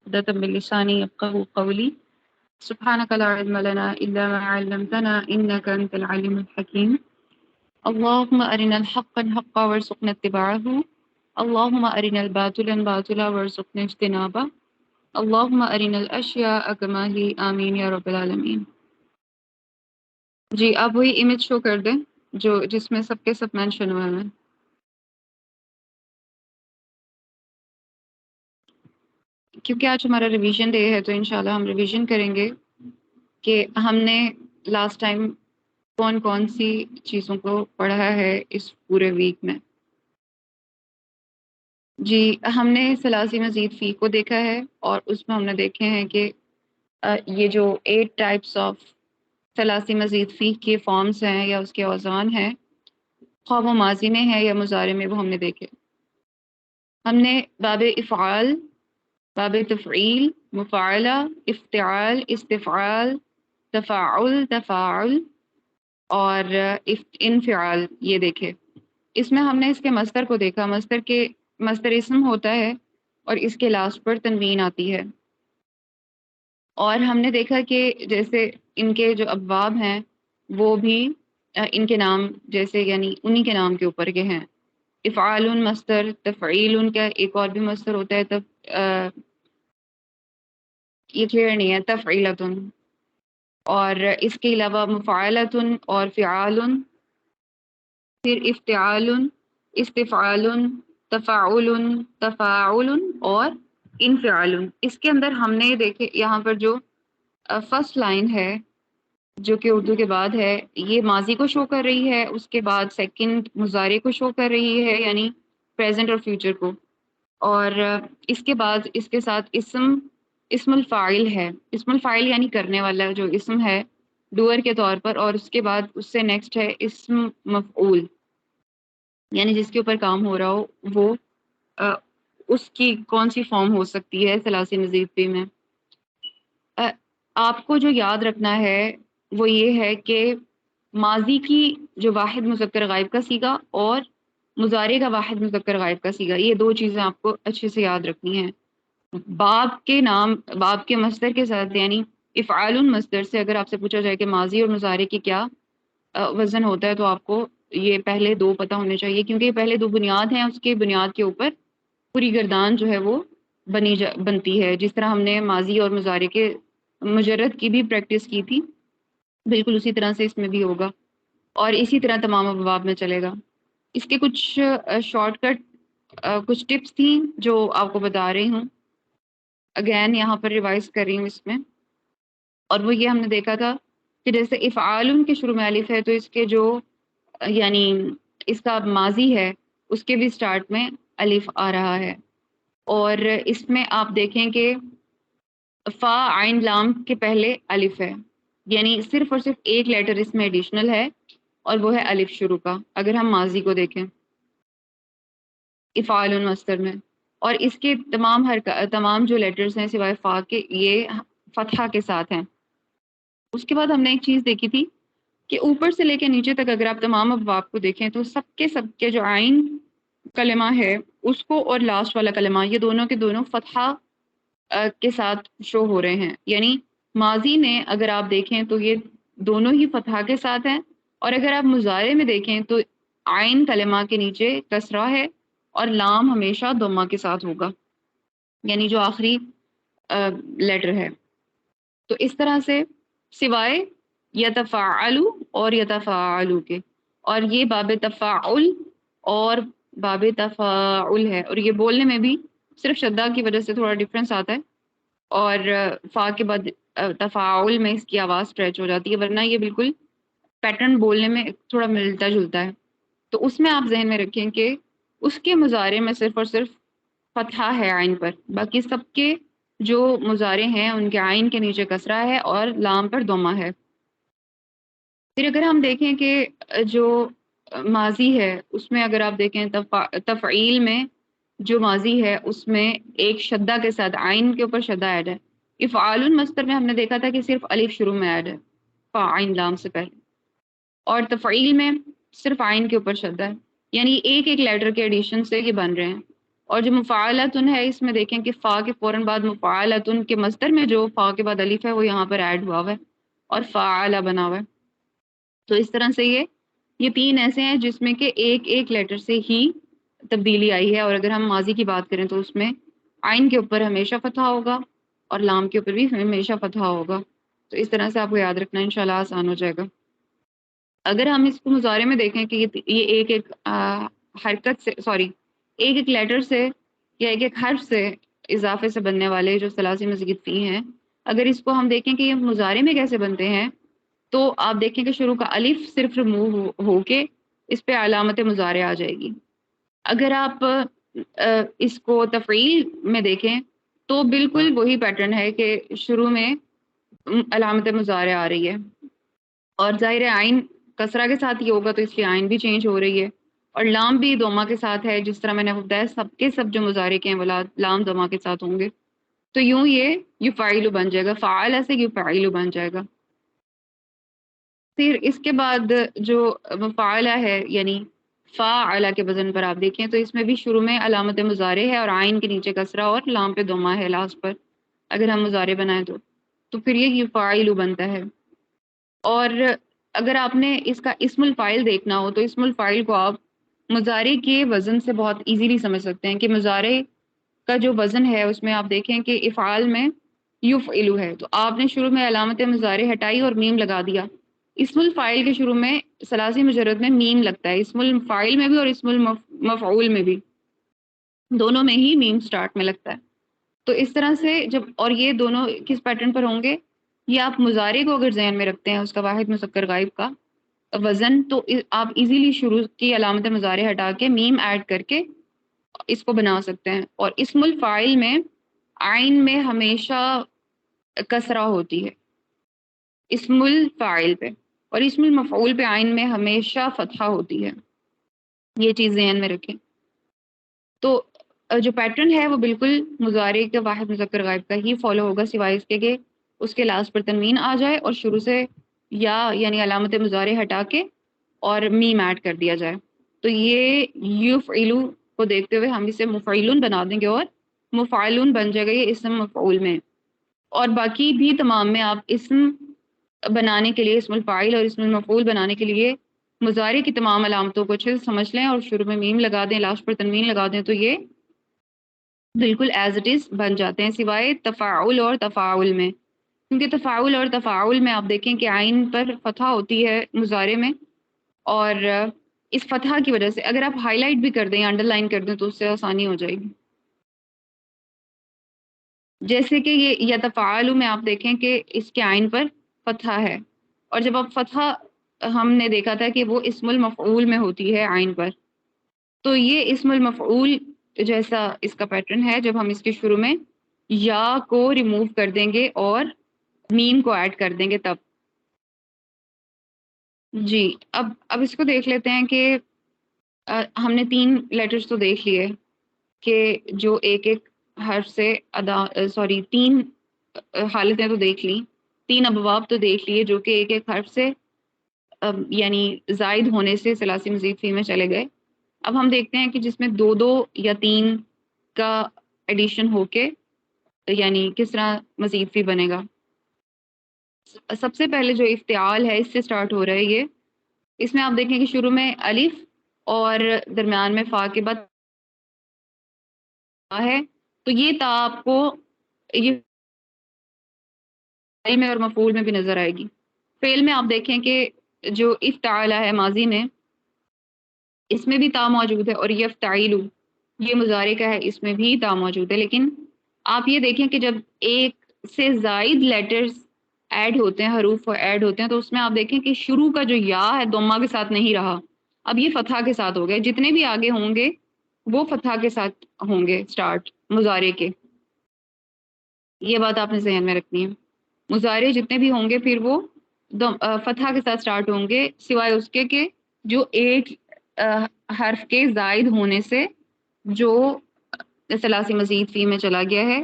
عقدة من لساني يفقهوا قولي سبحانك لا علم لنا إلا ما علمتنا إنك أنت العليم الحكيم اللهم أرنا الحق حقا وارزقنا اتباعه اللهم أرنا الباطل باطلا وارزقنا اجتنابه اللهم أرنا الأشياء كما هي آمين یا رب العالمین۔ جی آپ وہی امیج شو کر دیں جس میں سب کے سب مینشن ہوئے ہیں۔ کیونکہ آج ہمارا ریویژن ڈے ہے تو انشاءاللہ ہم ریویژن کریں گے کہ ہم نے لاسٹ ٹائم کون کون سی چیزوں کو پڑھا ہے اس پورے ویک میں۔ جی ہم نے ثلاثی مزید فی کو دیکھا ہے اور اس میں ہم نے دیکھے ہیں کہ یہ جو 8 ٹائپس آف ثلاثی مزید فی کے فارمز ہیں یا اس کے اوزان ہیں، خواہ وہ ماضی میں ہے یا مضارع میں، وہ ہم نے دیکھے۔ ہم نے باب افعال، باب تفعیل، مفاعلہ، افتعال، استفعال، تفاعل، تفاعل اور انفعال یہ دیکھے۔ اس میں ہم نے اس کے مصدر کو دیکھا۔ مصدر اسم ہوتا ہے اور اس کے لاسٹ پر تنوین آتی ہے، اور ہم نے دیکھا کہ جیسے ان کے جو ابواب ہیں وہ بھی ان کے نام جیسے یعنی انہی کے نام کے اوپر کے ہیں۔ افعال مصدر، تفعیل کا ایک اور بھی مصدر ہوتا ہے، تب یہ کلیئر نہیں ہے، تفعیلۃ، اور اس کے علاوہ مفاعلۃ اور فعال، پھر افتعال، استفعال، تفاعل، تفاعل اور انفعال۔ اس کے اندر ہم نے دیکھے یہاں پر جو فرسٹ لائن ہے جو کہ اردو کے بعد ہے، یہ ماضی کو شو کر رہی ہے، اس کے بعد سیکنڈ مضارع کو شو کر رہی ہے یعنی پریزنٹ اور فیوچر کو، اور اس کے بعد اس کے ساتھ اسم الفاعل ہے۔ اسم الفاعل یعنی کرنے والا جو اسم ہے ڈوئر کے طور پر، اور اس کے بعد اس سے نیکسٹ ہے اسم مفعول یعنی جس کے اوپر کام ہو رہا ہو وہ اس کی کون سی فارم ہو سکتی ہے ثلاثی مزید فی میں۔ آپ کو جو یاد رکھنا ہے وہ یہ ہے کہ ماضی کی جو واحد مذکر غائب کا صیغہ اور مضارع کا واحد مذکر غائب کا صیغہ، یہ دو چیزیں آپ کو اچھے سے یاد رکھنی ہیں۔ باب کے مصدر کے ساتھ یعنی افعال مصدر سے اگر آپ سے پوچھا جائے کہ ماضی اور مضارع کی کیا وزن ہوتا ہے تو آپ کو یہ پہلے دو پتہ ہونے چاہیے، کیونکہ یہ پہلے دو بنیاد ہیں، اس کے بنیاد کے اوپر پوری گردان جو ہے وہ بنتی ہے۔ جس طرح ہم نے ماضی اور مضارع کے مجرد کی بھی پریکٹس کی تھی، بالکل اسی طرح سے اس میں بھی ہوگا، اور اسی طرح تمام ابواب میں چلے گا۔ اس کے کچھ شارٹ کٹ کچھ ٹپس تھیں جو آپ کو بتا رہی ہوں، اگین یہاں پر ریوائز کر رہی ہوں اس میں، اور وہ یہ ہم نے دیکھا تھا کہ جیسے افعال کے شروع میں الف ہے تو اس کے جو یعنی اس کا ماضی ہے اس کے بھی سٹارٹ میں الف آ رہا ہے، اور اس میں آپ دیکھیں کہ فا عین لام کے پہلے الف ہے، یعنی صرف اور صرف ایک لیٹر اس میں ایڈیشنل ہے اور وہ ہے الف شروع کا، اگر ہم ماضی کو دیکھیں افعال مصدر میں، اور اس کے تمام جو لیٹرز ہیں سوائے فا کے یہ فتحہ کے ساتھ ہیں۔ اس کے بعد ہم نے ایک چیز دیکھی تھی کہ اوپر سے لے کے نیچے تک اگر آپ تمام ابواب کو دیکھیں تو سب کے جو عین کلمہ ہے اس کو اور لاسٹ والا کلمہ یہ دونوں کے دونوں فتحہ کے ساتھ شو ہو رہے ہیں، یعنی ماضی میں اگر آپ دیکھیں تو یہ دونوں ہی فتحہ کے ساتھ ہیں، اور اگر آپ مضارع میں دیکھیں تو عین کلمہ کے نیچے کسرہ ہے اور لام ہمیشہ ضمہ کے ساتھ ہوگا، یعنی جو آخری لیٹر ہے۔ تو اس طرح سے سوائے یتفاعل اور یتفاعل کے، اور یہ باب تفاعل اور باب تفاعل ہے، اور یہ بولنے میں بھی صرف شدہ کی وجہ سے تھوڑا ڈفرینس آتا ہے، اور فا کے بعد تفاعل میں اس کی آواز اسٹریچ ہو جاتی ہے، ورنہ یہ بالکل پیٹرن بولنے میں تھوڑا ملتا جلتا ہے۔ تو اس میں آپ ذہن میں رکھیں کہ اس کے مضارع میں صرف اور صرف فتحہ ہے عین پر، باقی سب کے جو مضارع ہیں ان کے عین کے نیچے کسرہ ہے اور لام پر ضمہ ہے۔ پھر اگر ہم دیکھیں کہ جو ماضی ہے اس میں اگر آپ دیکھیں تفعیل میں جو ماضی ہے اس میں ایک شدہ کے ساتھ عین کے اوپر شدہ ایڈ ہے۔ افعال مصدر میں ہم نے دیکھا تھا کہ صرف الف شروع میں ایڈ ہے فا عین لام سے پہلے، اور تفعیل میں صرف عین کے اوپر شدہ ہے، یعنی ایک ایک لیٹر کے ایڈیشن سے یہ بن رہے ہیں، اور جو مفعلتن ہے اس میں دیکھیں کہ فا کے فوراً بعد مفعلتن کے مصدر میں جو فا کے بعد الف ہے وہ یہاں پر ایڈ ہوا ہوا ہے اور فعل بنا ہوا ہے. تو اس طرح سے یہ تین ایسے ہیں جس میں کہ ایک ایک لیٹر سے ہی تبدیلی آئی ہے. اور اگر ہم ماضی کی بات کریں تو اس میں عین کے اوپر ہمیشہ فتحہ ہوگا اور لام کے اوپر بھی ہمیشہ فتحہ ہوگا. تو اس طرح سے آپ کو یاد رکھنا انشاءاللہ آسان ہو جائے گا. اگر ہم اس کو مضارع میں دیکھیں کہ یہ ایک ایک حرکت سے ایک ایک لیٹر سے یا ایک ایک حرف سے اضافے سے بننے والے جو ثلاثی مزید فی ہیں، اگر اس کو ہم دیکھیں کہ یہ مضارع میں کیسے بنتے ہیں تو آپ دیکھیں کہ شروع کا الف صرف ریموو ہو کے اس پہ علامت مضارع آ جائے گی. اگر آپ اس کو تفعیل میں دیکھیں تو بالکل وہی پیٹرن ہے کہ شروع میں علامت مضارع آ رہی ہے اور ظاہر عین کسرہ کے ساتھ یہ ہوگا تو اس کی عین بھی چینج ہو رہی ہے اور لام بھی دوما کے ساتھ ہے. جس طرح میں نے بتایا سب کے سب جو مضارع کے ہیں وہ لام دوما کے ساتھ ہوں گے. تو یوں یہ یفعل بن جائے گا، فعل سے یفعل بن جائے گا. پھر اس کے بعد جو مفعلہ ہے یعنی فاعلہ کے وزن پر آپ دیکھیں تو اس میں بھی شروع میں علامت مضارع ہے اور عین کے نیچے کسرہ اور لام پہ دوما ہے لاسٹ پر. اگر ہم مضارع بنائیں تو پھر یہ یفعل بنتا ہے. اور اگر آپ نے اس کا اسم الفاعل دیکھنا ہو تو اسم الفاعل کو آپ مضارع کے وزن سے بہت ایزیلی سمجھ سکتے ہیں کہ مضارع کا جو وزن ہے اس میں آپ دیکھیں کہ افعال میں یفعلو ہے تو آپ نے شروع میں علامت مضارع ہٹائی اور میم لگا دیا. اسم الفاعل کے شروع میں ثلاثی مجرد میں میم لگتا ہے، اسم الفاعل میں بھی اور اسم المفعول میں بھی، دونوں میں ہی میم سٹارٹ میں لگتا ہے. تو اس طرح سے جب اور یہ دونوں کس پیٹرن پر ہوں گے، یہ آپ مضارع کو اگر ذہن میں رکھتے ہیں اس کا واحد مذکر غائب کا وزن تو آپ ایزیلی شروع کی علامت مضارع ہٹا کے میم ایڈ کر کے اس کو بنا سکتے ہیں. اور اسم الفاعل میں عین میں ہمیشہ کسرہ ہوتی ہے اسم الفاعل پہ، اور اسم المفعول پہ عین میں ہمیشہ فتحہ ہوتی ہے. یہ چیز ذہن میں رکھیں. تو جو پیٹرن ہے وہ بالکل مضارع کے واحد مذکر غائب کا ہی فالو ہوگا سوائے اس کے کہ اس کے لاسٹ پر تنوین آ جائے اور شروع سے یا یعنی علامت مضارع ہٹا کے اور میم ایڈ کر دیا جائے. تو یہ یفعلو کو دیکھتے ہوئے ہم اسے مفعلون بنا دیں گے اور مفعلون بن جائے گا یہ اسم مفعول میں. اور باقی بھی تمام میں آپ اسم بنانے کے لیے اسم الفاعل اور اسم المفعول بنانے کے لیے مضارع کی تمام علامتوں کو اچھے سے سمجھ لیں اور شروع میں میم لگا دیں، لاسٹ پر تنوین لگا دیں تو یہ بالکل ایز اٹ از بن جاتے ہیں سوائے تفاعل اور تفاعل میں. کیونکہ تفاعل اور تفاعل میں آپ دیکھیں کہ عین پر فتحہ ہوتی ہے مضارع میں اور اس فتحہ کی وجہ سے اگر آپ ہائی لائٹ بھی کر دیں یا انڈر لائن کر دیں تو اس سے آسانی ہو جائے گی. جیسے کہ یہ یتفاعل میں آپ دیکھیں کہ اس کے عین پر فتحہ ہے اور جب آپ فتحہ ہم نے دیکھا تھا کہ وہ اسم المفعول میں ہوتی ہے عین پر، تو یہ اسم المفعول جیسا اس کا پیٹرن ہے جب ہم اس کے شروع میں یا کو ریموو کر دیں گے اور میم کو ایڈ کر دیں گے تب. جی اب اس کو دیکھ لیتے ہیں کہ ہم نے تین لیٹرز تو دیکھ لیے کہ جو ایک ایک حرف سے تین حالتیں تو دیکھ لیں، تین ابواب تو دیکھ لیے جو کہ ایک ایک حرف سے یعنی زائد ہونے سے ثلاثی مزید فی میں چلے گئے. اب ہم دیکھتے ہیں کہ جس میں دو دو یا تین کا ایڈیشن ہو کے یعنی کس طرح مزید فی بنے گا. سب سے پہلے جو افتعال ہے اس سے سٹارٹ ہو رہا ہے یہ، اس میں آپ دیکھیں کہ شروع میں الف اور درمیان میں فا کے بعد ہے تو یہ تا آپ کو یہ فعل میں اور مفعول میں بھی نظر آئے گی. فعل میں آپ دیکھیں کہ جو افتعال ہے ماضی میں اس میں بھی تا موجود ہے اور یفتعل یہ مضارع کا ہے اس میں بھی تا موجود ہے. لیکن آپ یہ دیکھیں کہ جب ایک سے زائد لیٹرز ایڈ ہوتے ہیں، حروف ایڈ ہوتے ہیں تو اس میں آپ دیکھیں کہ شروع کا جو یا ہے دوما کے ساتھ نہیں رہا، اب یہ فتحہ کے ساتھ ہو گئے. جتنے بھی آگے ہوں گے وہ فتحہ کے ساتھ ہوں گے سٹارٹ مضارع کے. یہ بات آپ نے ذہن میں رکھنی ہے. مضارع جتنے بھی ہوں گے پھر وہ فتحہ کے ساتھ سٹارٹ ہوں گے سوائے اس کے کہ جو ایک حرف کے زائد ہونے سے جو ثلاثی مزید فی میں چلا گیا ہے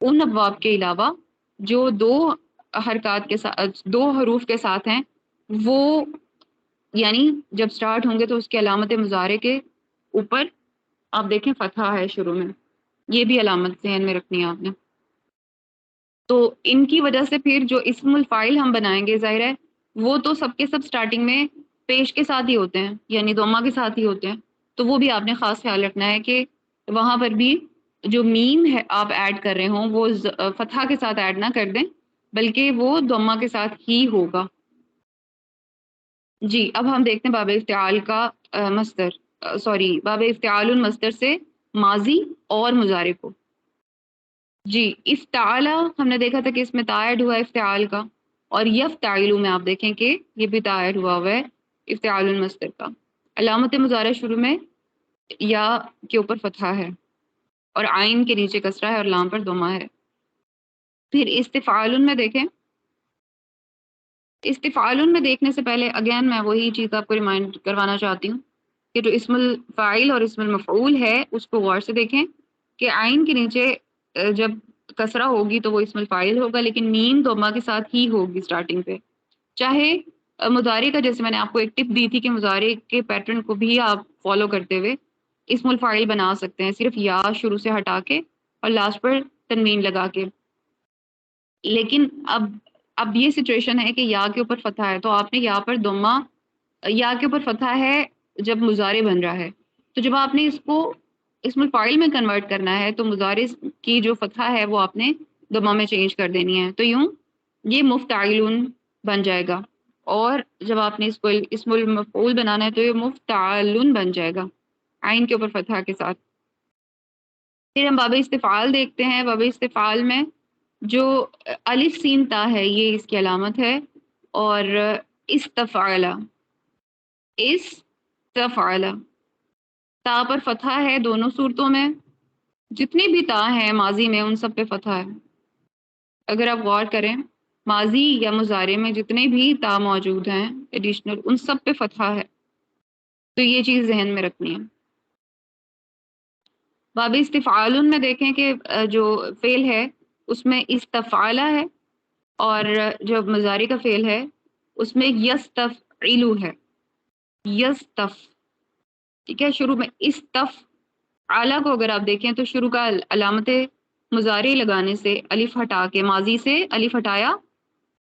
ان ابواب کے علاوہ جو دو حرکات کے ساتھ دو حروف کے ساتھ ہیں وہ یعنی جب سٹارٹ ہوں گے تو اس کے علامت مضارع کے اوپر آپ دیکھیں فتحہ ہے شروع میں، یہ بھی علامت ذہن میں رکھنی ہے آپ نے. تو ان کی وجہ سے پھر جو اسم الفاعل ہم بنائیں گے ظاہر ہے وہ تو سب کے سب سٹارٹنگ میں پیش کے ساتھ ہی ہوتے ہیں، یعنی ضمہ کے ساتھ ہی ہوتے ہیں. تو وہ بھی آپ نے خاص خیال رکھنا ہے کہ وہاں پر بھی جو میم ہے آپ ایڈ کر رہے ہوں وہ فتحہ کے ساتھ ایڈ نہ کر دیں بلکہ وہ ضمہ کے ساتھ ہی ہوگا. جی اب ہم دیکھتے ہیں باب افتعال کا باب افتعال المصدر سے ماضی اور مضارع کو. جی افتعال ہم نے دیکھا تھا کہ اس میں تا ایڈ ہوا ہے افتعال کا، اور یفتعل میں آپ دیکھیں کہ یہ بھی تا ایڈ ہوا ہے افتعال المصدر کا. علامت مضارع شروع میں یا کے اوپر فتحہ ہے اور عین کے نیچے کسرہ ہے اور لام پر ضمہ ہے. پھر استفعال میں دیکھیں، استفعال میں دیکھنے سے پہلے اگین میں وہی چیز آپ کو ریمائنڈ کروانا چاہتی ہوں کہ جو اسم الفاعل اور اسم المفعول ہے اس کو غور سے دیکھیں کہ عین کے نیچے جب کسرہ ہوگی تو وہ اسم الفاعل ہوگا، لیکن میم ضمہ کے ساتھ ہی ہوگی سٹارٹنگ پہ. چاہے مضارع کا، جیسے میں نے آپ کو ایک ٹپ دی تھی کہ مضارع کے پیٹرن کو بھی آپ فالو کرتے ہوئے اسم الفاعل بنا سکتے ہیں صرف یا شروع سے ہٹا کے اور لاسٹ پر تنوین لگا کے. لیکن اب یہ سچویشن ہے کہ یا کے اوپر فتحہ ہے تو آپ نے یا پر ضمہ، یا کے اوپر فتحہ ہے جب مضارع بن رہا ہے، تو جب آپ نے اس کو اسم الفاعل میں کنورٹ کرنا ہے تو مضارع کی جو فتحہ ہے وہ آپ نے ضمہ میں چینج کر دینی ہے. تو یوں یہ مفتعلون بن جائے گا، اور جب آپ نے اس کو اسم المفعول بنانا ہے تو یہ مفتعلن بن جائے گا عین کے اوپر فتحہ کے ساتھ. پھر ہم باب استفعال دیکھتے ہیں. باب استفعال میں جو الف سین تا ہے یہ اس کی علامت ہے، اور استفعل تا پر فتحہ ہے دونوں صورتوں میں. جتنی بھی تا ہیں ماضی میں ان سب پہ فتحہ ہے. اگر آپ غور کریں ماضی یا مضارع میں جتنے بھی تا موجود ہیں ایڈیشنل ان سب پہ فتحہ ہے، تو یہ چیز ذہن میں رکھنی ہے. باب استفعال میں دیکھیں کہ جو فعل ہے اس میں استفعل ہے، اور جو مضارع کا فعل ہے اس میں یستفعل ہے. یستف، ٹھیک ہے. شروع میں استفعل کو اگر آپ دیکھیں تو شروع کا علامت مضارع لگانے سے الف ہٹا کے ماضی سے الف ہٹایا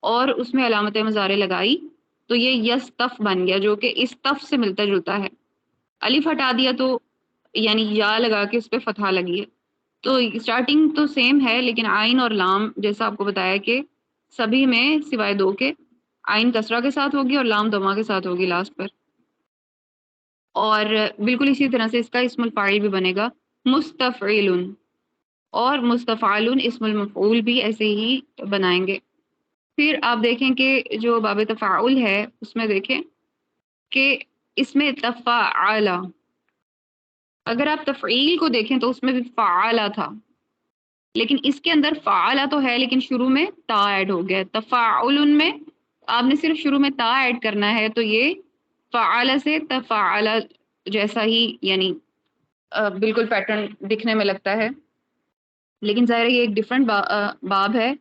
اور اس میں علامت مضارع لگائی تو یہ یستف بن گیا جو کہ استف سے ملتا جلتا ہے. الف ہٹا دیا تو یعنی یا لگا کے اس پہ فتحہ لگی ہے. تو اسٹارٹنگ تو سیم ہے لیکن عین اور لام جیسا آپ کو بتایا کہ سبھی میں سوائے دو کے عین کسرہ کے ساتھ ہوگی اور لام ضمہ کے ساتھ ہوگی لاسٹ پر. اور بالکل اسی طرح سے اس کا اسم الفاعل بھی بنے گا مستفعل، اور مستفعل اسم المفعول بھی ایسے ہی بنائیں گے. پھر آپ دیکھیں کہ جو باب تفاعل ہے اس میں دیکھیں کہ اس میں تفاعل، اگر آپ تفعیل کو دیکھیں تو اس میں بھی فعال تھا، لیکن اس کے اندر فعال تو ہے لیکن شروع میں تا ایڈ ہو گیا. تفاعل میں آپ نے صرف شروع میں تا ایڈ کرنا ہے تو یہ فعال سے تفاعل جیسا ہی یعنی بالکل پیٹرن دکھنے میں لگتا ہے، لیکن ظاہر ہے یہ ایک ڈیفرنٹ باب ہے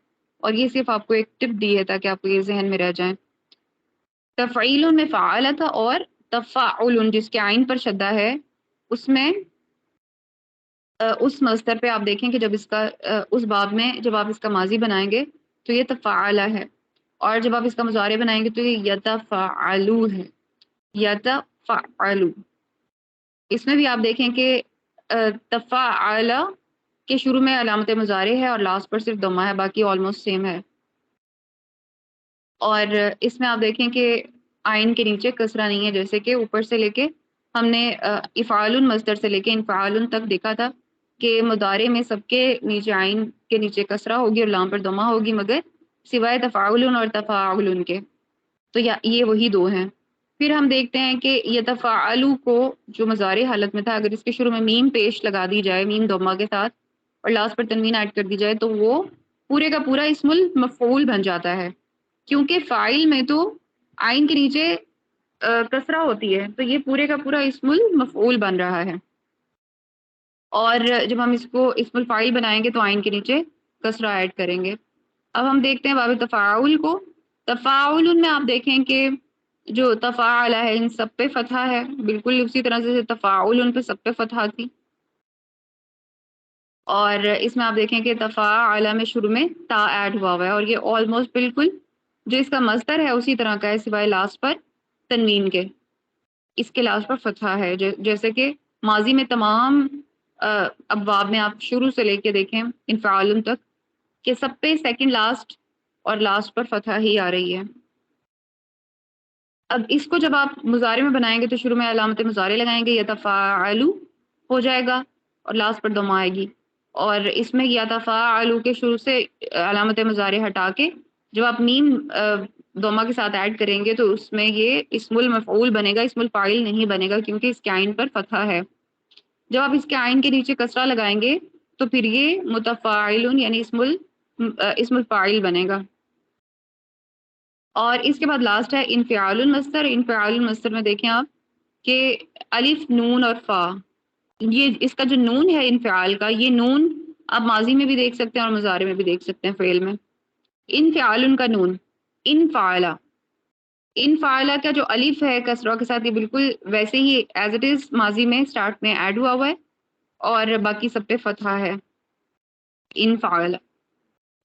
اور یہ صرف آپ کو ایک ٹپ دی ہے تاکہ آپ کو یہ ذہن میں رہ جائیں. تفعیل میں فعال تھا، اور تفاعل جس کے عین پر شدہ ہے اس میں اس مصدر پہ آپ دیکھیں کہ جب اس کا اس باب میں جب آپ اس کا ماضی بنائیں گے تو یہ تفعل ہے، اور جب آپ اس کا مضارع بنائیں گے تو یہ یتفعلو ہے. یتفعلو، اس میں بھی آپ دیکھیں کہ تفعل کے شروع میں علامت مضارع ہے اور لاسٹ پر صرف ضمہ ہے، باقی آلموسٹ سیم ہے. اور اس میں آپ دیکھیں کہ عین کے نیچے کسرہ نہیں ہے، جیسے کہ اوپر سے لے کے ہم نے افعال مصدر سے لے کے انفعال تک دیکھا تھا کہ مضارع میں سب کے نیچے عین کے نیچے کسرہ ہوگی اور لام پر ضمہ ہوگی مگر سوائے تفاعل اور تفاعل کے. تو یہ وہی دو ہیں. پھر ہم دیکھتے ہیں کہ یتفاعل کو جو مضارع حالت میں تھا اگر اس کے شروع میں میم پیش لگا دی جائے میم ضمہ کے ساتھ اور لاسٹ پر تنوین ایڈ کر دی جائے تو وہ پورے کا پورا اسم المفعول بن جاتا ہے، کیونکہ فاعل میں تو عین کے نیچے کسرہ ہوتی ہے تو یہ پورے کا پورا اسم المفعول بن رہا ہے. اور جب ہم اس کو اسم الفاعل بنائیں گے تو عین کے نیچے کسرہ ایڈ کریں گے. اب ہم دیکھتے ہیں باب تفاعل کو. تفاعل میں آپ دیکھیں کہ جو تفاعل ہے ان سب پہ فتحہ ہے، بالکل اسی طرح سے تفاعل ان پہ سب پہ فتحہ تھی. اور اس میں آپ دیکھیں کہ تفاعل میں شروع میں تا ایڈ ہوا ہوا ہے، اور یہ آلموسٹ بالکل جو اس کا مصدر ہے اسی طرح کا ہے، سوائے لاسٹ پر تنوین کے، اس کے لاسٹ پر فتحہ ہے، جیسے کہ ماضی میں تمام ابواب میں آپ شروع سے لے کے دیکھیں انفعال تک کہ سب پہ سیکنڈ لاسٹ اور لاسٹ پر فتحہ ہی آ رہی ہے۔ اب اس کو جب آپ مضارع میں بنائیں گے تو شروع میں علامت مضارع لگائیں گے، یتفاعلو ہو جائے گا اور لاسٹ پر ضمہ آئے گی، اور اس میں یتفاعلو کے شروع سے علامت مضارع ہٹا کے جب آپ میم ضمہ کے ساتھ ایڈ کریں گے تو اس میں یہ اسم المفعول بنے گا، اسم الفاعل نہیں بنے گا، کیونکہ اس کے عین پر فتحہ ہے۔ جب آپ اس کے عین کے نیچے کسرہ لگائیں گے تو پھر یہ متفاعل یعنی اسم الفاعل بنے گا۔ اور اس کے بعد لاسٹ ہے انفعال المصدر۔ انفعال المصدر میں دیکھیں آپ کہ الف نون اور فا، یہ اس کا جو نون ہے انفعال کا، یہ نون آپ ماضی میں بھی دیکھ سکتے ہیں اور مضارع میں بھی دیکھ سکتے ہیں فعل میں۔ انفعال کا نون انفعلا، انفعلا کا جو الف ہے کسرہ کے ساتھ، یہ بالکل ویسے ہی ایز اٹ از ماضی میں اسٹارٹ میں ایڈ ہوا ہوا ہے اور باقی سب پہ فتحہ ہے انفعلا۔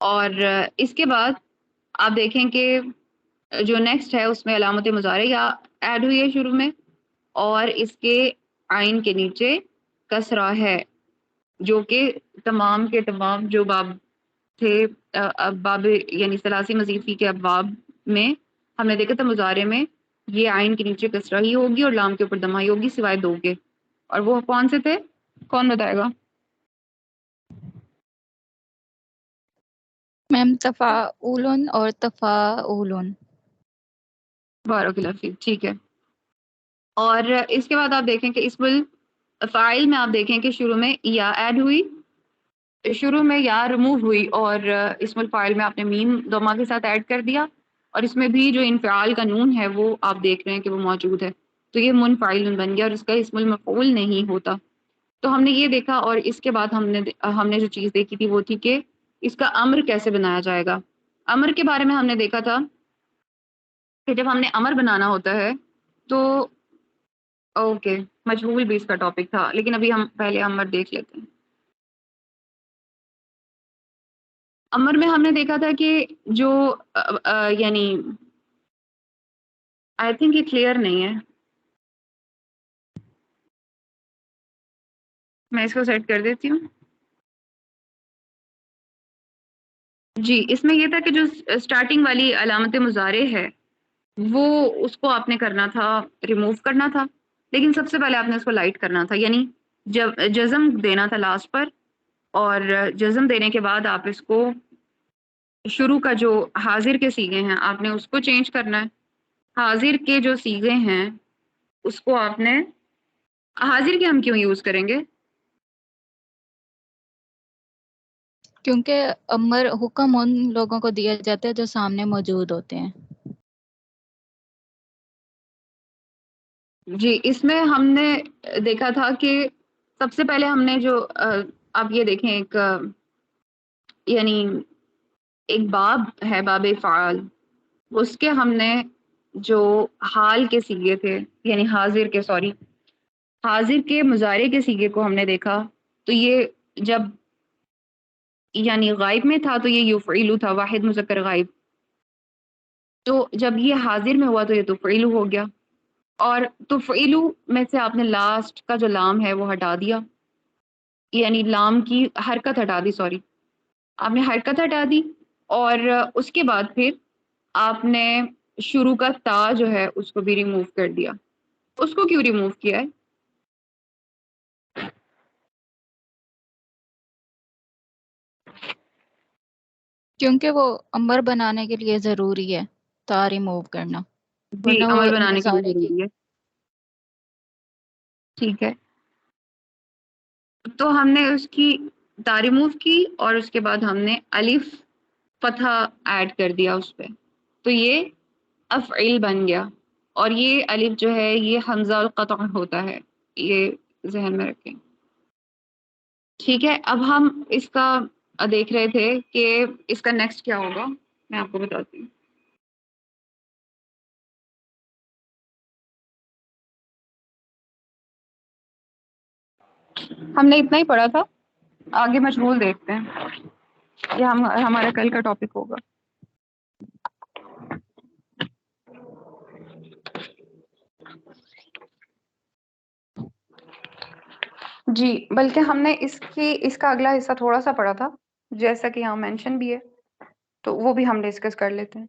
اور اس کے بعد آپ دیکھیں کہ جو نیکسٹ ہے اس میں علامت مضارع ایڈ ہوئی ہے شروع میں، اور اس کے عین کے نیچے کسرہ ہے، جو کہ تمام کے تمام جو باب تھے باب یعنی ثلاثی مزید فی کے ابواب میں ہم نے دیکھا تھا مضارع میں یہ عین کے نیچے کسرہ ہی ہوگی اور لام کے اوپر ضمہ ہی ہوگی، سوائے دو کے، اور وہ کون سے تھے؟ کون بتائے گا؟ میم تفاعل اور تفاعل۔ بارک اللہ فیک، ٹھیک ہے۔ اور اس کے بعد آپ دیکھیں کہ اسم الفاعل میں آپ دیکھیں کہ شروع میں یا ایڈ ہوئی، شروع میں یا ریموو ہوئی، اور اسم الفاعل میں آپ نے میم ضمہ کے ساتھ ایڈ کر دیا، اور اس میں بھی جو انفعال کا نون ہے وہ آپ دیکھ رہے ہیں کہ وہ موجود ہے، تو یہ منفعل بن گیا اور اس کا اسم المفعول نہیں ہوتا۔ تو ہم نے یہ دیکھا، اور اس کے بعد ہم نے جو چیز دیکھی تھی وہ تھی کہ اس کا امر کیسے بنایا جائے گا۔ امر کے بارے میں ہم نے دیکھا تھا کہ جب ہم نے امر بنانا ہوتا ہے تو اوکے، مجہول بھی اس کا ٹاپک تھا، لیکن ابھی ہم پہلے امر دیکھ لیتے ہیں۔ امر میں ہم نے دیکھا تھا کہ جو یعنی آئی تھنک یہ کلیئر نہیں ہے، میں اس کو سیٹ کر دیتی ہوں۔ جی، اس میں یہ تھا کہ جو اسٹارٹنگ والی علامت مضارع ہے وہ اس کو آپ نے کرنا تھا، ریموو کرنا تھا، لیکن سب سے پہلے آپ نے اس کو لائٹ کرنا تھا، یعنی جب جزم دینا تھا لاسٹ پر، اور جزم دینے کے بعد آپ اس کو شروع کا جو حاضر کے صیغے ہیں آپ نے اس کو چینج کرنا ہے۔ حاضر کے جو صیغے ہیں اس کو آپ نے، حاضر کے ہم کیوں یوز کریں گے؟ کیونکہ امر حکم ان لوگوں کو دیا جاتا ہے جو سامنے موجود ہوتے ہیں۔ جی، اس میں ہم نے دیکھا تھا کہ سب سے پہلے ہم نے جو آپ یہ دیکھیں ایک یعنی ایک باب ہے باب فعال، اس کے ہم نے جو حال کے صیغے تھے یعنی حاضر کے مضارع کے صیغے کو ہم نے دیکھا، تو یہ جب یعنی غائب میں تھا تو یہ یفعلو تھا، واحد مذکر غائب، تو جب یہ حاضر میں ہوا تو یہ تفعیلو ہو گیا، اور تفعیلو میں سے آپ نے لاسٹ کا جو لام ہے وہ ہٹا دیا، یعنی لام کی حرکت ہٹا دی، سوری آپ نے حرکت ہٹا دی، اور اس کے بعد پھر آپ نے شروع کا تا جو ہے اس کو بھی ریموو کر دیا۔ اس کو کیوں ریموو کیا ہے؟ کیونکہ وہ امر بنانے کے لیے ضروری ہے تا ریموو کرنا، جی، ورنہ وہ عمل بنانے کے لیے مضارع کی۔ ضروری ہے، ٹھیک ہے۔ تو ہم نے اس کی تا ریموو کی اور اس کے بعد ہم نے الف فتحہ ایڈ کر دیا اس پہ، تو یہ افعل بن گیا، اور یہ الف جو ہے یہ حمزہ القطع ہوتا ہے، یہ ذہن میں رکھیں، ٹھیک ہے۔ اب ہم اس کا دیکھ رہے تھے کہ اس کا نیکسٹ کیا ہوگا، میں آپ کو بتاتی ہوں۔ ہم نے اتنا ہی پڑھا تھا آگے مجہول دیکھتے ہیں، یہ ہمارا کل کا ٹاپک ہوگا. جی بلکہ ہم نے اس کا اگلا حصہ تھوڑا سا پڑھا تھا، جیسا کہ یہاں مینشن بھی ہے، تو وہ بھی ہم ڈسکس کر لیتے ہیں.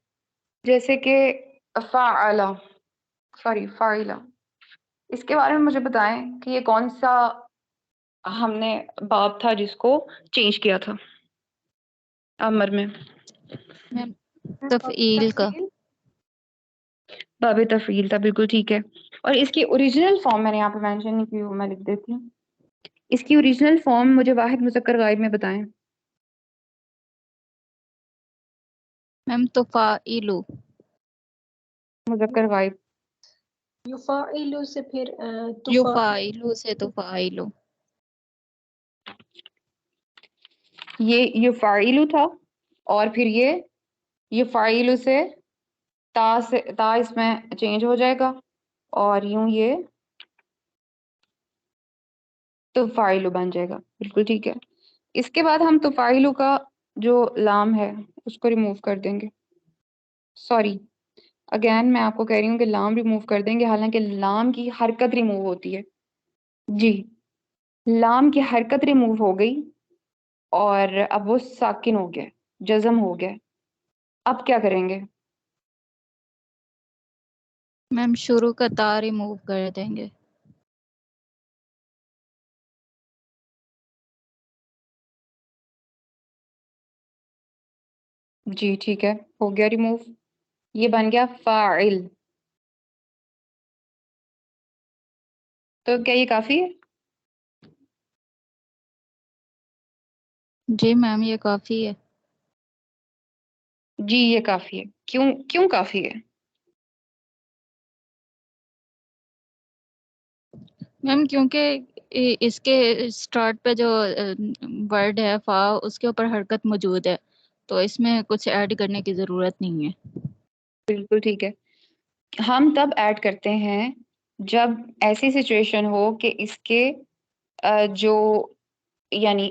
جیسے کہ فعلا، فاعلہ، اس کے بارے میں مجھے بتائیں کہ یہ کون سا ہم نے باب تھا جس کو چینج کیا تھا امر میں؟ میم تفعیل کا. باب تفعیل تھا، بالکل ٹھیک ہے. اور اس کی اوریجنل فارم میں نے یہاں پہ مینشن نہیں کی، وہ میں لکھ دیتی ہوں. اس کی اوریجنل فارم مجھے واحد مذکر غائب میں بتائیں. میم تفاعل. مذکر غائب. یفاعل سے پھر یفاعل سے تفاعل. یہ یفعیل تھا، اور پھر یہ یفعیل سے تا اس میں چینج ہو جائے گا، اور یوں یہ تفاعل بن جائے گا. بالکل ٹھیک ہے. اس کے بعد ہم تفاعل کا جو لام ہے اس کو ریموو کر دیں گے. سوری، اگین میں آپ کو کہہ رہی ہوں کہ لام ریموو کر دیں گے، حالانکہ لام کی حرکت ریموو ہوتی ہے. جی، لام کی حرکت ریموو ہو گئی اور اب وہ ساکن ہو گیا، جزم ہو گیا. اب کیا کریں گے؟ میم شروع کا تا ریموو کر دیں گے. جی ٹھیک ہے، ہو گیا ریموو. یہ بن گیا فاعل. تو کیا یہ کافی ہے؟ جی میم یہ کافی ہے. جی یہ کافی ہے. کیوں کافی ہے؟ میم کیونکہ اس کے اسٹارٹ پہ جو ورڈ ہے فا، اس کے اوپر حرکت موجود ہے، تو اس میں کچھ ایڈ کرنے کی ضرورت نہیں ہے. بالکل ٹھیک ہے. ہم تب ایڈ کرتے ہیں جب ایسی سچویشن ہو کہ اس کے جو یعنی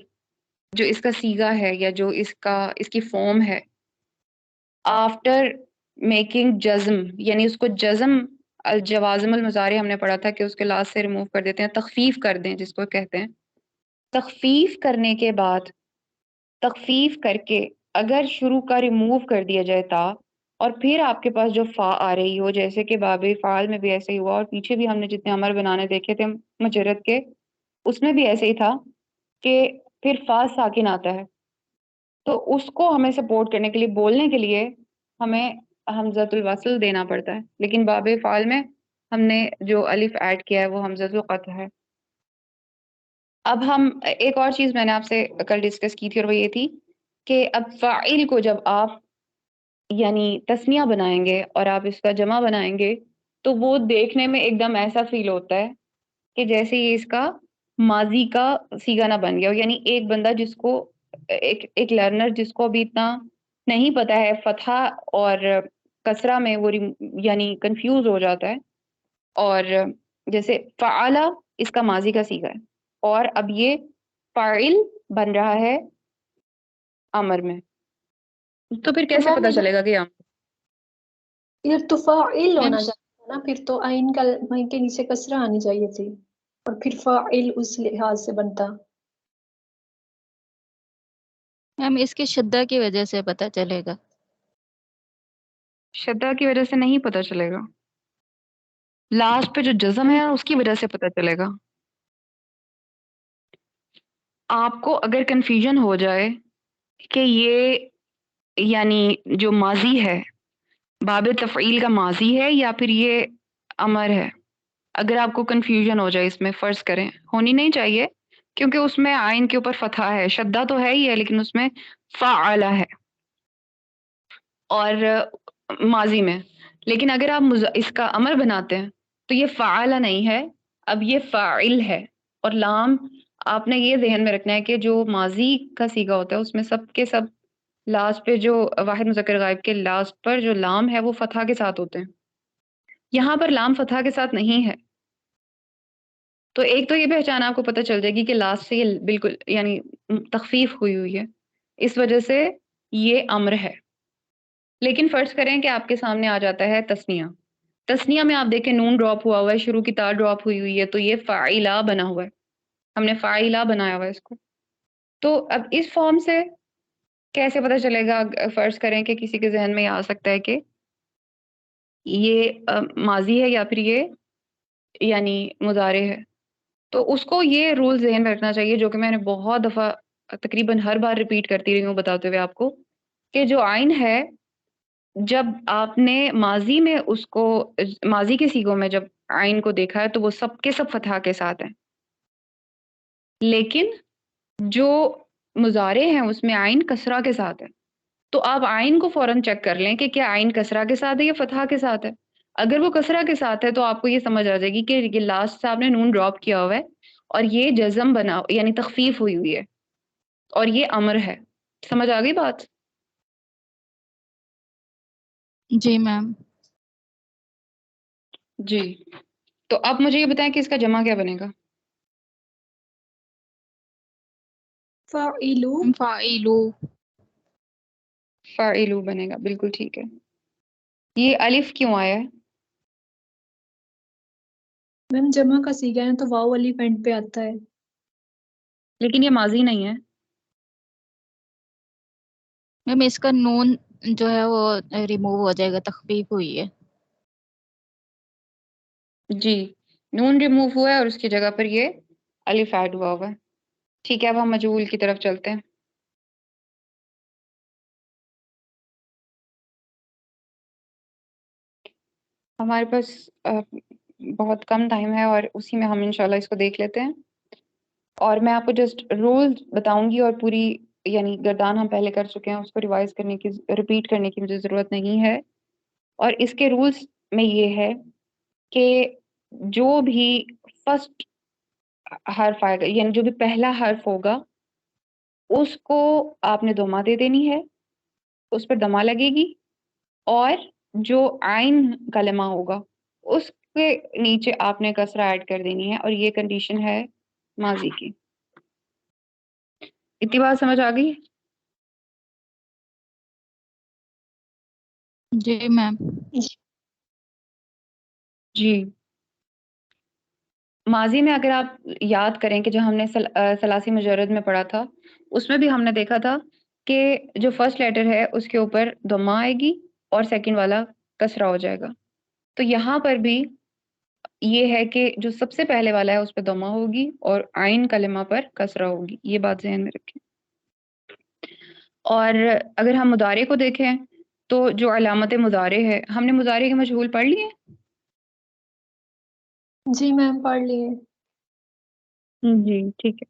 جو اس کا سیگا ہے یا جو اس کی فارم ہے، آفٹر میکنگ جزم، یعنی اس کو جزم، الجوازم المضارع ہم نے پڑھا تھا کہ اس کے لاسٹ سے ریموو کر دیتے ہیں، تخفیف کر دیں جس کو کہتے ہیں. تخفیف کرنے کے بعد، تخفیف کر کے اگر شروع کا ریموو کر دیا جائے تا، اور پھر آپ کے پاس جو فا آ رہی ہو، جیسے کہ باب فعال میں بھی ایسے ہی ہوا، اور پیچھے بھی ہم نے جتنے امر بنانے دیکھے تھے مجرد کے، اس میں بھی ایسے ہی تھا کہ پھر فا ساکن آتا ہے. تو اس کو ہمیں سپورٹ کرنے کے لیے، بولنے کے لیے ہمیں حمزۃ الوصل دینا پڑتا ہے. لیکن باب فعال میں ہم نے جو الف ایڈ کیا ہے وہ حمزۃ القطع ہے. اب ہم ایک اور چیز میں نے آپ سے کل ڈسکس کی تھی، اور وہ یہ تھی کہ اب فاعل کو جب آپ یعنی تسنیہ بنائیں گے اور آپ اس کا جمع بنائیں گے، تو وہ دیکھنے میں ایک دم ایسا فیل ہوتا ہے کہ جیسے یہ اس کا ماضی کا سیگا نہ بن گیا ہو. یعنی ایک بندہ جس کو ایک لرنر جس کو ابھی اتنا نہیں پتا ہے فتحہ اور کسرہ میں، وہ یعنی کنفیوز ہو جاتا ہے. اور جیسے فعلا اس کا ماضی کا سیگا ہے، اور اب یہ فاعل بن رہا ہے امر میں، تو پھر کیسے پتا چلے گا کہ ادھر تفاعل میم ہونا چاہیے نا، پھر تو عین کے نیچے کسرہ آنی چاہیے تھی، اور پھر فاعل اس لحاظ سے بنتا. میم اس کی شدہ کی وجہ سے پتہ چلے گا. شدہ کی وجہ سے نہیں پتا چلے گا، لاسٹ پہ جو جزم ہے اس کی وجہ سے پتا چلے گا. آپ کو اگر کنفیوژن ہو جائے کہ یہ یعنی جو ماضی ہے باب تفعیل کا ماضی ہے یا پھر یہ امر ہے، اگر آپ کو کنفیوژن ہو جائے اس میں، فرض کریں، ہونی نہیں چاہیے کیونکہ اس میں عین کے اوپر فتحہ ہے، شدہ تو ہے ہی ہے لیکن اس میں فعلا ہے اور ماضی میں. لیکن اگر آپ اس کا امر بناتے ہیں تو یہ فعلا نہیں ہے، اب یہ فاعل ہے. اور لام آپ نے یہ ذہن میں رکھنا ہے کہ جو ماضی کا سیگا ہوتا ہے اس میں سب کے سب لاسٹ پہ جو واحد مذکر غائب کے لاسٹ پر جو لام ہے وہ فتحہ کے ساتھ ہوتے ہیں. یہاں پر لام فتحہ کے ساتھ نہیں ہے، تو ایک تو یہ پہچان آپ کو پتہ چل جائے گی کہ لاسٹ سے یہ بالکل یعنی تخفیف ہوئی ہے، اس وجہ سے یہ امر ہے۔ لیکن فرض کریں کہ آپ کے سامنے آ جاتا ہے تثنیہ، تثنیہ میں آپ دیکھیں نون ڈراپ ہوا ہوا ہے، شروع کی تا ڈراپ ہوئی ہوئی ہے، تو یہ فاعلہ بنا ہوا ہے، ہم نے فاعلہ بنایا ہوا ہے اس کو۔ تو اب اس فارم سے کیسے پتہ چلے گا؟ فرض کریں کہ کسی کے ذہن میں یہ آ سکتا ہے کہ یہ ماضی ہے یا پھر یہ یعنی مضارع ہے، تو اس کو یہ رول ذہن میں رکھنا چاہیے، جو کہ میں نے بہت دفعہ تقریباً ہر بار ریپیٹ کرتی رہی ہوں بتاتے ہوئے آپ کو، کہ جو عین ہے جب آپ نے ماضی میں اس کو ماضی کے صیغوں میں جب عین کو دیکھا ہے تو وہ سب کے سب فتح کے ساتھ ہیں، لیکن جو مضارع ہیں اس میں عین کسرہ کے ساتھ ہے۔ تو آپ عین کو فوراً چیک کر لیں کہ کیا عین کسرہ کے ساتھ ہے یا فتح کے ساتھ ہے۔ اگر وہ کسرہ کے ساتھ ہے تو آپ کو یہ سمجھ آ جائے گی کہ یہ لاسٹ سے آپ نے نون ڈراپ کیا ہوا ہے اور یہ جزم بنا یعنی تخفیف ہوئی ہوئی ہے اور یہ امر ہے۔ سمجھ آ گئی بات؟ جی میم۔ جی، تو اب مجھے یہ بتائیں کہ اس کا جمع کیا بنے گا؟ فاعلو فاعلو۔ فاعلو بنے گا، بالکل ٹھیک ہے۔ یہ الف کیوں آیا ہے؟ میم جمع کا صیغہ ہے تو واو الف اینڈ پہ آتا ہے۔ لیکن یہ ماضی نہیں ہے۔ میم اس کا نون جو ہے وہ ریموو ہو جائے گا، تخفیف ہوئی ہے۔ جی، نون ریموو ہوا ہے اور اس کی جگہ پر یہ الف ایڈ ہوا ہوگا۔ ٹھیک ہے، اب ہم مجہول کی طرف چلتے ہیں۔ ہمارے پاس بہت کم ٹائم ہے اور اسی میں ہم انشاءاللہ اس کو دیکھ لیتے ہیں، اور میں آپ کو جسٹ رول بتاؤں گی اور پوری یعنی گردان ہم پہلے کر چکے ہیں، اس کو ریوائز کرنے کی ریپیٹ کرنے کی مجھے ضرورت نہیں ہے۔ اور اس کے رولز میں یہ ہے کہ جو بھی فرسٹ حرف آئے گا یعنی جو بھی پہلا حرف ہوگا اس کو آپ نے دمہ دے دینی ہے، اس پر دمہ لگے گی، اور جو عین کلمہ ہوگا اس کے نیچے آپ نے کسرہ ایڈ کر دینی ہے، اور یہ کنڈیشن ہے ماضی کی۔ اتنی بات سمجھ آ گئی؟ جی میم۔ جی، ماضی میں اگر آپ یاد کریں کہ جو ہم نے ثلاثی مجرد میں پڑھا تھا اس میں بھی ہم نے دیکھا تھا کہ جو فرسٹ لیٹر ہے اس کے اوپر ضمہ آئے گی اور سیکنڈ والا کسرہ ہو جائے گا۔ تو یہاں پر بھی یہ ہے کہ جو سب سے پہلے والا ہے اس پہ ضمہ ہوگی اور عین کلمہ پر کسرہ ہوگی، یہ بات ذہن میں رکھیں۔ اور اگر ہم مضارع کو دیکھیں تو جو علامت مضارع ہے، ہم نے مضارع کے مجہول پڑھ لیے؟ جی میم پڑھ لیے۔ جی ٹھیک ہے۔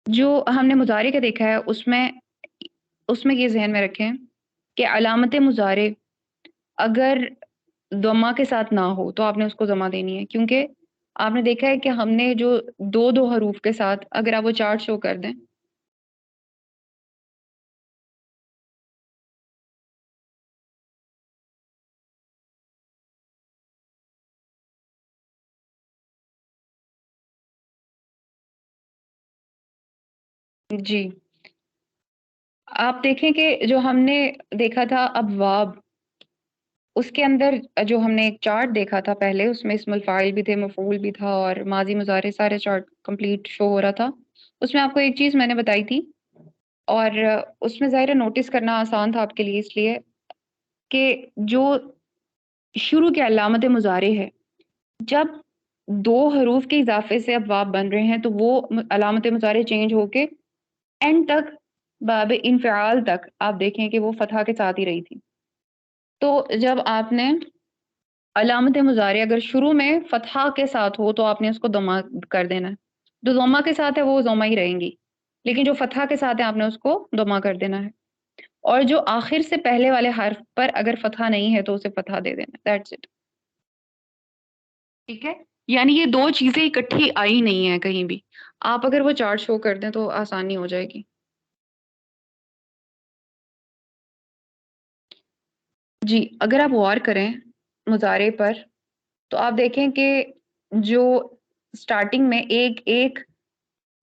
جو ہم نے مضارع کا دیکھا ہے اس میں یہ ذہن میں رکھیں کہ علامت مضارع اگر ضمہ کے ساتھ نہ ہو تو آپ نے اس کو ضمہ دینی ہے، کیونکہ آپ نے دیکھا ہے کہ ہم نے جو دو حروف کے ساتھ اگر آپ وہ چارٹ شو کر دیں، جی آپ دیکھیں کہ جو ہم نے دیکھا تھا ابواب، اس کے اندر جو ہم نے ایک چارٹ دیکھا تھا پہلے، اس میں اسم الفاعل بھی تھے، مفعول بھی تھا اور ماضی مضارع سارے چارٹ کمپلیٹ شو ہو رہا تھا۔ اس میں آپ کو ایک چیز میں نے بتائی تھی اور اس میں ظاہر نوٹس کرنا آسان تھا آپ کے لیے، اس لیے کہ جو شروع کے علامت مضارع ہے جب دو حروف کے اضافے سے ابواب بن رہے ہیں تو وہ علامت مضارع چینج ہو کے اینڈ تک باب انفعال تک آپ دیکھیں کہ وہ فتح کے ساتھ ہی رہی تھی۔ تو جب آپ نے علامت مضارع اگر شروع میں فتحہ کے ساتھ ہو تو آپ نے اس کو ضمہ کر دینا ہے، جو ضمہ کے ساتھ ہے وہ ضمہ ہی رہیں گی، لیکن جو فتحہ کے ساتھ ہے آپ نے اس کو ضمہ کر دینا ہے، اور جو آخر سے پہلے والے حرف پر اگر فتحہ نہیں ہے تو اسے فتحہ دے دینا، دیٹس اٹ۔ ٹھیک ہے، یعنی یہ دو چیزیں اکٹھی آئی نہیں ہیں کہیں بھی، آپ اگر وہ چارٹ شو کر دیں تو آسانی ہو جائے گی۔ جی اگر آپ غور کریں مضارع پر تو آپ دیکھیں کہ جو اسٹارٹنگ میں ایک ایک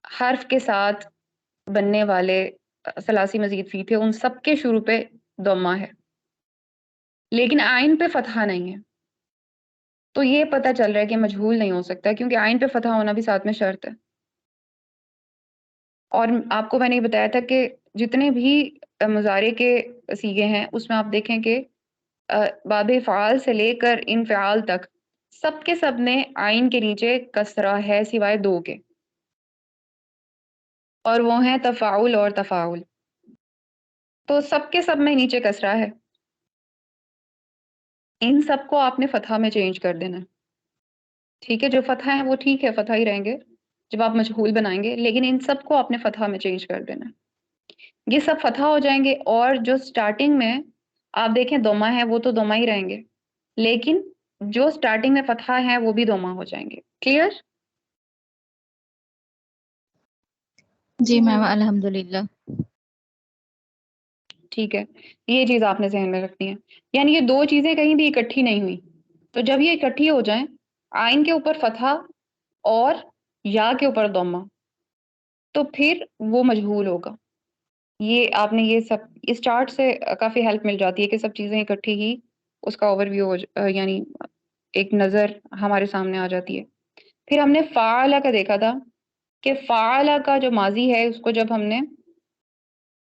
حرف کے ساتھ بننے والے ثلاثی مزید فی تھے، ان سب کے شروع پہ ضمہ ہے، لیکن آئین پہ فتحہ نہیں ہے. تو یہ پتہ چل رہا ہے کہ مجہول نہیں ہو سکتا کیونکہ آئین پہ فتحہ ہونا بھی ساتھ میں شرط ہے. اور آپ کو میں نے بتایا تھا کہ جتنے بھی مضارع کے صیغے ہیں اس میں آپ دیکھیں کہ باب فعال سے لے کر انفعال تک سب کے سب نے آئین کے نیچے کسرہ ہے سوائے دو کے، اور وہ ہیں تفاعل اور تفاعل. تو سب کے سب میں نیچے کسرہ ہے، ان سب کو آپ نے فتحہ میں چینج کر دینا. ٹھیک ہے، جو فتحہ ہیں وہ ٹھیک ہے فتحہ ہی رہیں گے جب آپ مجہول بنائیں گے، لیکن ان سب کو آپ نے فتحہ میں چینج کر دینا. یہ سب فتحہ ہو جائیں گے، اور جو سٹارٹنگ میں آپ دیکھیں ضمہ ہے وہ تو ضمہ ہی رہیں گے، لیکن جو سٹارٹنگ میں فتحہ ہیں وہ بھی ضمہ ہو جائیں گے. کلیئر؟ جی میم الحمدللہ. ٹھیک ہے، یہ چیز آپ نے ذہن میں رکھنی ہے. یعنی یہ دو چیزیں کہیں بھی اکٹھی نہیں ہوئی، تو جب یہ اکٹھی ہو جائیں، آئین کے اوپر فتحہ اور یا کے اوپر ضمہ، تو پھر وہ مجہول ہوگا. یہ آپ نے یہ سب اس چارٹ سے کافی ہیلپ مل جاتی ہے کہ سب چیزیں اکٹھی ہی اس کا اوور ویو یعنی ایک نظر ہمارے سامنے آ جاتی ہے. پھر ہم نے فعلہ کا دیکھا تھا کہ فعلہ کا جو ماضی ہے اس کو جب ہم نے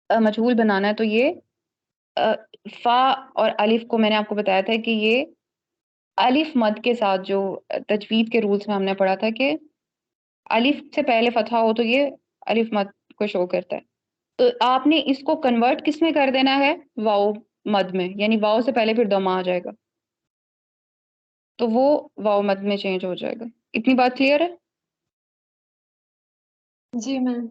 مجہول بنانا ہے تو یہ فا اور الف کو میں نے آپ کو بتایا تھا کہ یہ الف مد کے ساتھ، جو تجوید کے رولز میں ہم نے پڑھا تھا کہ الف سے پہلے فتحہ ہو تو یہ الف مد کو شو کرتا ہے. تو آپ نے اس کو کنورٹ کس میں کر دینا ہے؟ واؤ مد میں، یعنی واؤ سے پہلے پھر ضمہ آ جائے گا تو وہ واؤ مد میں چینج ہو جائے گا. اتنی بات کلیئر ہے؟ جی میم.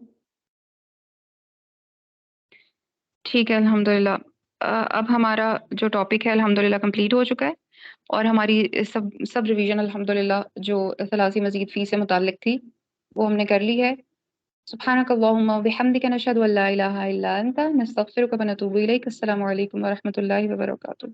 ٹھیک ہے الحمدللہ. اب ہمارا جو ٹاپک ہے الحمدللہ کمپلیٹ ہو چکا ہے، اور ہماری سب ریویژن الحمدللہ جو ثلاثی مزید فی سے متعلق تھی وہ ہم نے کر لی ہے. سبحانک اللہم وبحمدک نشہد ان لا الہ الا انت نستغفرک ونتوب الیک. السلام علیکم ورحمۃ اللہ وبرکاتہ.